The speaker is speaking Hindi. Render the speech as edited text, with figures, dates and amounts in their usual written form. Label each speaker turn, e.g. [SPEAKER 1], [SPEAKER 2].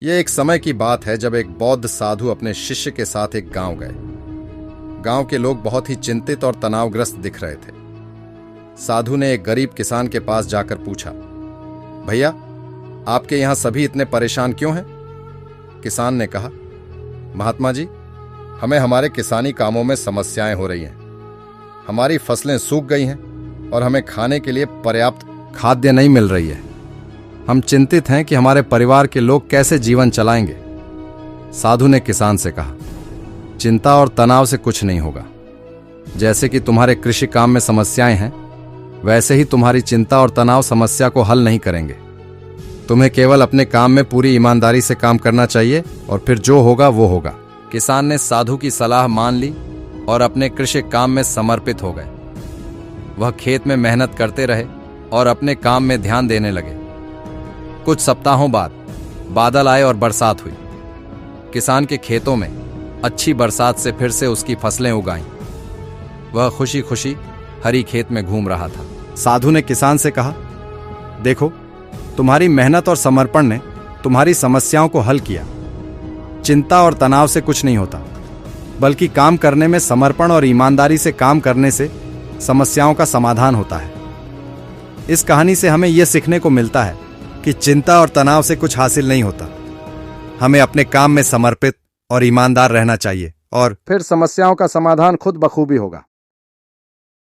[SPEAKER 1] ये एक समय की बात है जब एक बौद्ध साधु अपने शिष्य के साथ एक गांव गए। गांव के लोग बहुत ही चिंतित और तनावग्रस्त दिख रहे थे। साधु ने एक गरीब किसान के पास जाकर पूछा, भैया, आपके यहां सभी इतने परेशान क्यों हैं? किसान ने कहा, महात्मा जी, हमें हमारे किसानी कामों में समस्याएं हो रही हैं। हमारी फसलें सूख गई हैं और हमें खाने के लिए पर्याप्त खाद्य नहीं मिल रही है। हम चिंतित हैं कि हमारे परिवार के लोग कैसे जीवन चलाएंगे। साधु ने किसान से कहा, चिंता और तनाव से कुछ नहीं होगा। जैसे कि तुम्हारे कृषि काम में समस्याएं हैं, वैसे ही तुम्हारी चिंता और तनाव समस्या को हल नहीं करेंगे। तुम्हें केवल अपने काम में पूरी ईमानदारी से काम करना चाहिए और फिर जो होगा वो होगा। किसान ने साधु की सलाह मान ली और अपने कृषि काम में समर्पित हो गए। वह खेत में मेहनत करते रहे और अपने काम में ध्यान देने लगे। कुछ सप्ताहों बाद बादल आए और बरसात हुई। किसान के खेतों में अच्छी बरसात से फिर से उसकी फसलें उगाईं। वह खुशी खुशी हरी खेत में घूम रहा था। साधु ने किसान से कहा, देखो, तुम्हारी मेहनत और समर्पण ने तुम्हारी समस्याओं को हल किया। चिंता और तनाव से कुछ नहीं होता, बल्कि काम करने में समर्पण और ईमानदारी से काम करने से समस्याओं का समाधान होता है। इस कहानी से हमें यह सीखने को मिलता है कि चिंता और तनाव से कुछ हासिल नहीं होता। हमें अपने काम में समर्पित और ईमानदार रहना चाहिए और फिर समस्याओं का समाधान खुद बखूबी होगा।